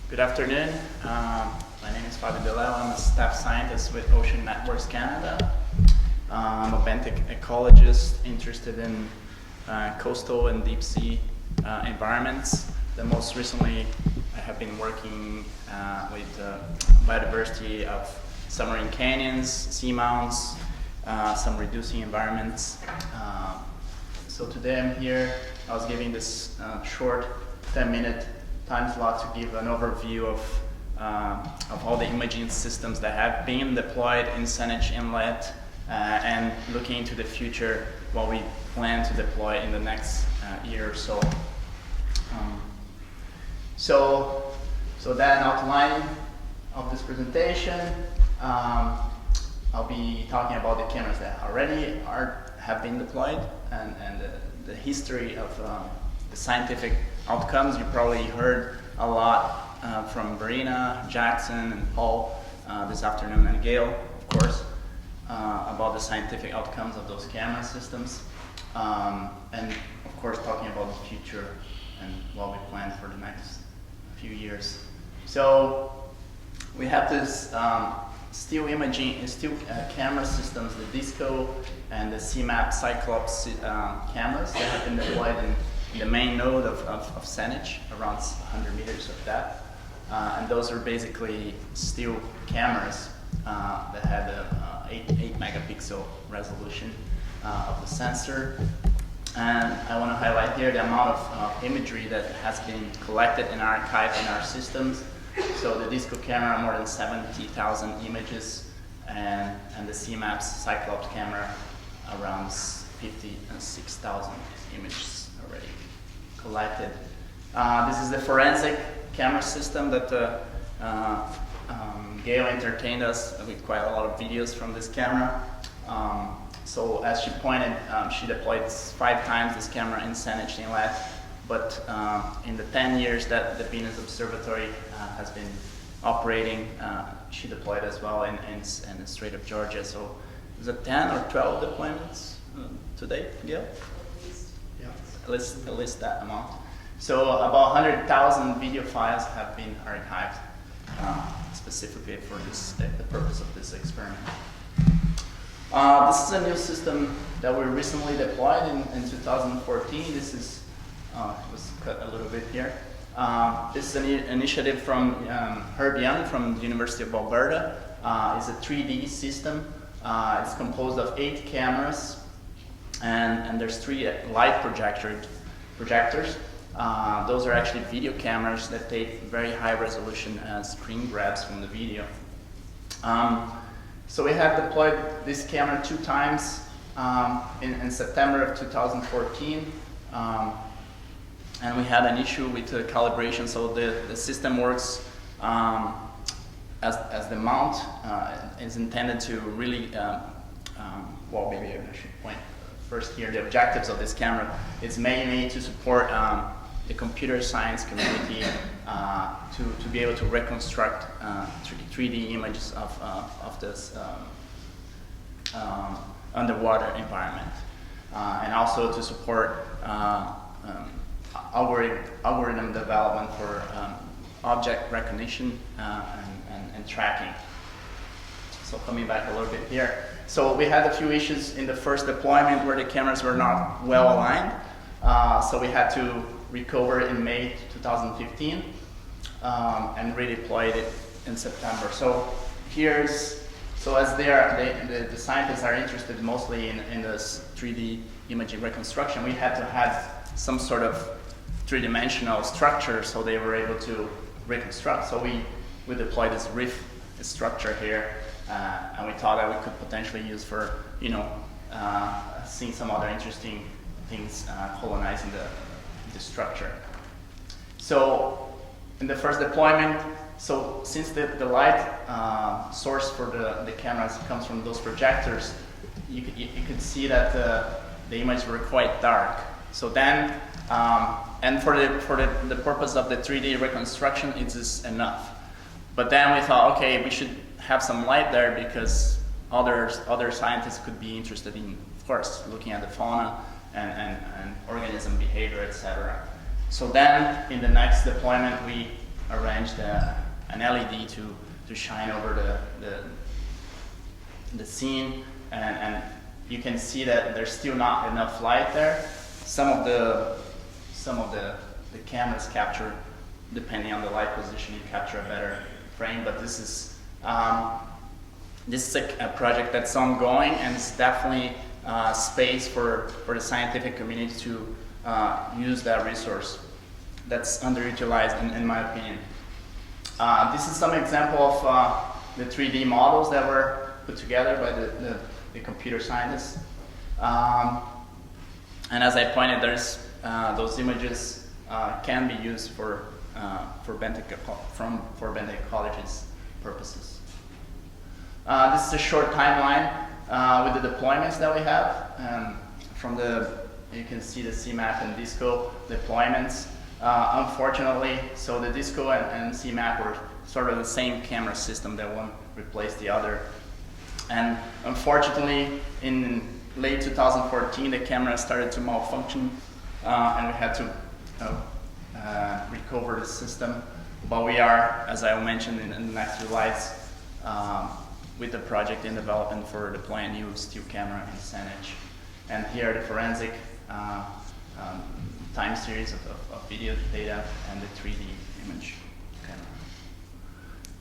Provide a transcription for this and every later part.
Good afternoon. My name is Fabio C. I'm a staff scientist with Ocean Networks Canada. I'm a benthic ecologist interested in coastal and deep sea environments. Most recently, I have been working with biodiversity of submarine canyons, seamounts, some reducing environments. So today I'm here. I was giving this short 10-minute time slot to give an overview of all the imaging systems that have been deployed in Saanich Inlet and looking into the future, what we plan to deploy in the next year or so. So that outline of this presentation, I'll be talking about the cameras that already have been deployed and the history of the scientific outcomes. You probably heard a lot from Verena, Jackson, and Paul this afternoon, and Gail, of course, about the scientific outcomes of those camera systems. And of course, talking about the future and what we plan for the next few years. So we have this still camera systems, the Disco and the CMAP Cyclops cameras that have been deployed in the main node of Saanich, around 100 meters of depth. And those are basically still cameras that had a 8 megapixel resolution of the sensor. And I want to highlight here the amount of imagery that has been collected and archived in our systems. So the Disco camera, more than 70,000 images, and the CMAP Cyclops camera, around 56,000 images already collected. This is the forensic camera system that Gail entertained us with quite a lot of videos from this camera. So as she pointed, she deployed 5 times this camera in Saanich Inlet, but in the 10 years that the Venus Observatory has been operating, she deployed as well in the Strait of Georgia. So is it 10 or 12 deployments to date, Gail? Yeah, at least that amount. So about 100,000 video files have been archived specifically for the purpose of this experiment. This is a new system that we recently deployed in 2014. This is, it was cut a little bit here. This is an initiative from Herb Young from the University of Alberta. It's a 3D system. It's composed of 8 cameras, and there's 3 light projectors. Those are actually video cameras that take very high resolution screen grabs from the video. So we have deployed this camera 2 times in September of 2014. And we had an issue with the calibration, so the system works as the mount is intended to really, well, maybe I should point first here, the objectives of this camera is mainly to support the computer science community to be able to reconstruct 3D images of this underwater environment, and also to support algorithm development for object recognition and tracking. So coming back a little bit here. So we had a few issues in the first deployment where the cameras were not well aligned. So we had to recover in May 2015 and redeployed it in September. So as the scientists are interested mostly in this 3D imaging reconstruction, we had to have some sort of 3-dimensional structure so they were able to reconstruct. So we deployed this reef structure here, and we thought that we could potentially use for, seeing some other interesting things colonizing the structure. So in the first deployment, so since the light source for the cameras comes from those projectors, you could see that the images were quite dark. So then, and for the purpose of the 3D reconstruction, it is enough. But then we thought, okay, we should have some light there because other scientists could be interested in, of course, looking at the fauna and organism behavior, etc. So then, in the next deployment, we arranged an LED to shine over the scene, and you can see that there's still not enough light there. Some of the cameras capture, depending on the light position, you capture a better frame, but this is a project that's ongoing, and it's definitely space for the scientific community to use that resource that's underutilized in my opinion. This is some example of the 3D models that were put together by the computer scientists. And as I pointed, there's those images can be used for benthic ecology's purposes. This is a short timeline with the deployments that we have. You can see the CMAP and DISCO deployments. Unfortunately, so the DISCO and CMAP were sort of the same camera system that one replaced the other. And unfortunately, in late 2014, the camera started to malfunction, and we had to recover the system. But we are, as I mentioned in the next few slides, with the project in development for deploying a new still camera in Saanich. And here are the forensic time series of video data and the 3D image camera.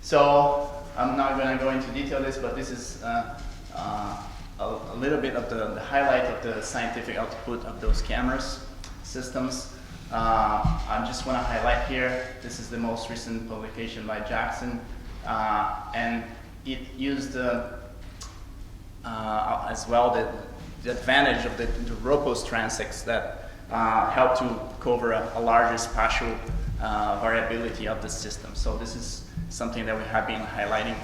So I'm not going to go into detail this, but this is a little bit of the highlight of the scientific output of those cameras systems. I just want to highlight here, this is the most recent publication by Jackson, and it used as well the advantage of the robust transects that help to cover a larger spatial variability of the system. So this is something that we have been highlighting,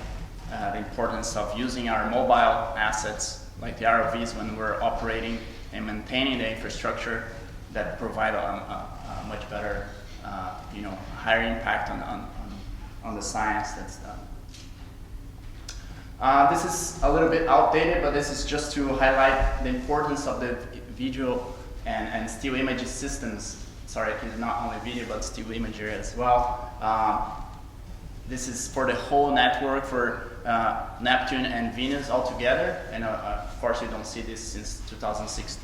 the importance of using our mobile assets like the ROVs when we're operating and maintaining the infrastructure that provide a much better, higher impact on the science that's done. This is a little bit outdated, but this is just to highlight the importance of the video and still image systems. Sorry, it's not only video, but still imagery as well. This is for the whole network for Neptune and Venus all together. And of course, you don't see this since 2006.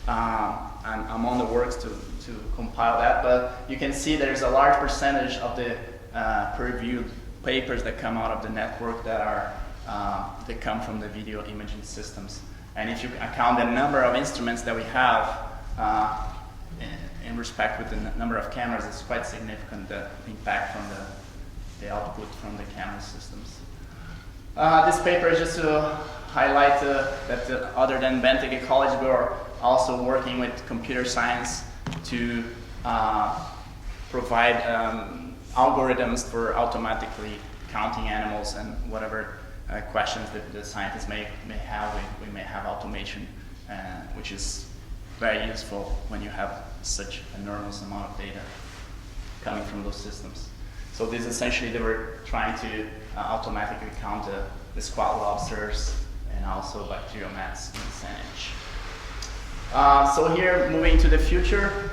I'm on the works to compile that, but you can see there's a large percentage of the peer-reviewed papers that come out of the network that come from the video imaging systems. And if you account the number of instruments that we have in respect with the number of cameras, it's quite significant, the impact from the output from the camera systems. This paper is just to highlight that other than benthic ecology, we are also working with computer science to provide algorithms for automatically counting animals and whatever questions that the scientists may have. We may have automation, which is very useful when you have such enormous amount of data coming from those systems. So this essentially, they were trying to automatically count the squat lobsters and also bacterial mats in Saanich. So here, moving to the future,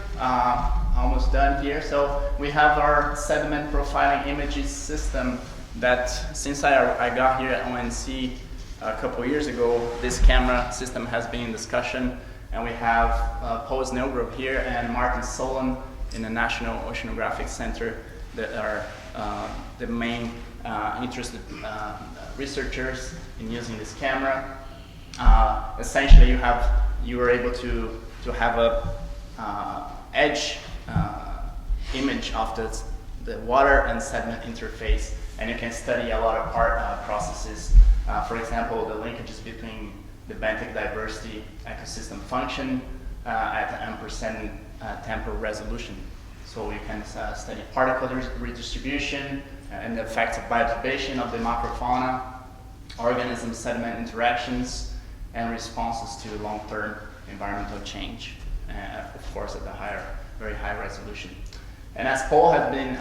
almost done here. So we have our sediment profiling images system that since I got here at ONC a couple years ago, this camera system has been in discussion, and we have Paul Snellgrove here and Martin Solon in the National Oceanographic Center that are the main interested researchers in using this camera. Essentially, you are able to have a edge image of the water and sediment interface, and you can study a lot of processes. For example, the linkages between the benthic diversity ecosystem function at ampersand temporal resolution. So you can study particle redistribution and the effects of biodistribution of the macrofauna, organism sediment interactions, and responses to long-term environmental change, of course at the very high resolution. And as Paul had been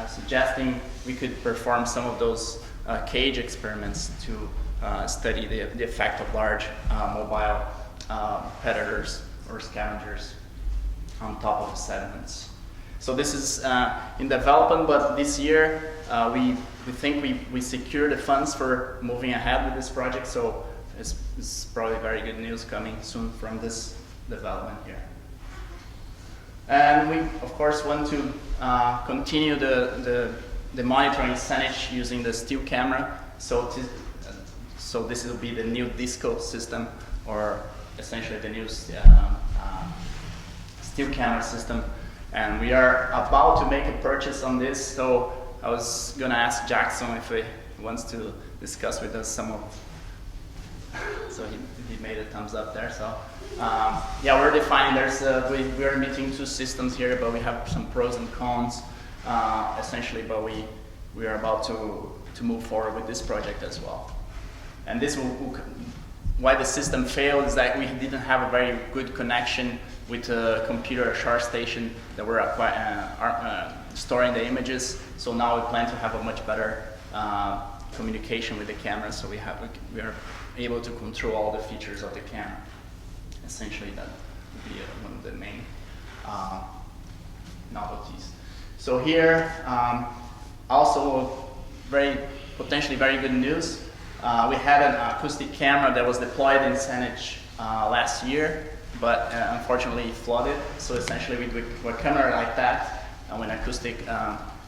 suggesting, we could perform some of those cage experiments to study the effect of large mobile predators or scavengers on top of the sediments. So this is in development, but this year we think we secured the funds for moving ahead with this project, so it's probably very good news coming soon from this development here. And we, of course, want to continue the monitoring Saanich using the still camera. So this will be the new disco system, or essentially the new still camera system. And we are about to make a purchase on this, so I was going to ask Jackson if he wants to discuss with us some of. So he made a thumbs up there. So yeah, we're defining. We are meeting two systems here, but we have some pros and cons essentially. But we are about to move forward with this project as well. And this why the system failed is that we didn't have a very good connection with the computer share station that we're storing the images. So now we plan to have a much better communication with the camera. So we are able to control all the features of the camera. Essentially, that would be one of the main novelties. So here, also potentially very good news. We had an acoustic camera that was deployed in Saanich last year, but unfortunately flooded. So essentially, with a camera like that, and with an acoustic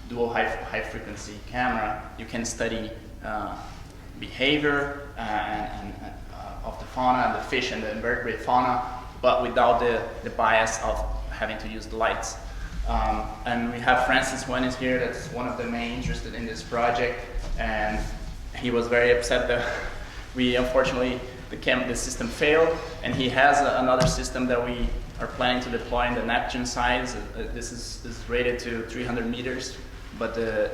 dual high frequency camera, you can study behavior of the fauna and the fish and the invertebrate fauna, but without the bias of having to use the lights. And we have Francis Juanes here, that's one of the main interested in this project, and he was very upset that unfortunately the system failed, and he has another system that we are planning to deploy in the Neptune size. This is rated to 300 meters, but the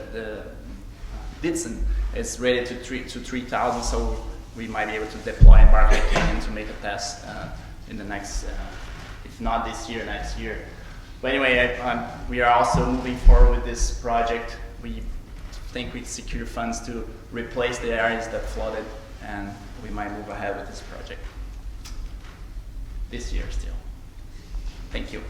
Ditson is rated to 3,000, so we might be able to deploy in Barclay Canyon to make a test in the next, if not this year, next year. But anyway, we are also moving forward with this project. We think we secure funds to replace the areas that flooded, and we might move ahead with this project this year still. Thank you.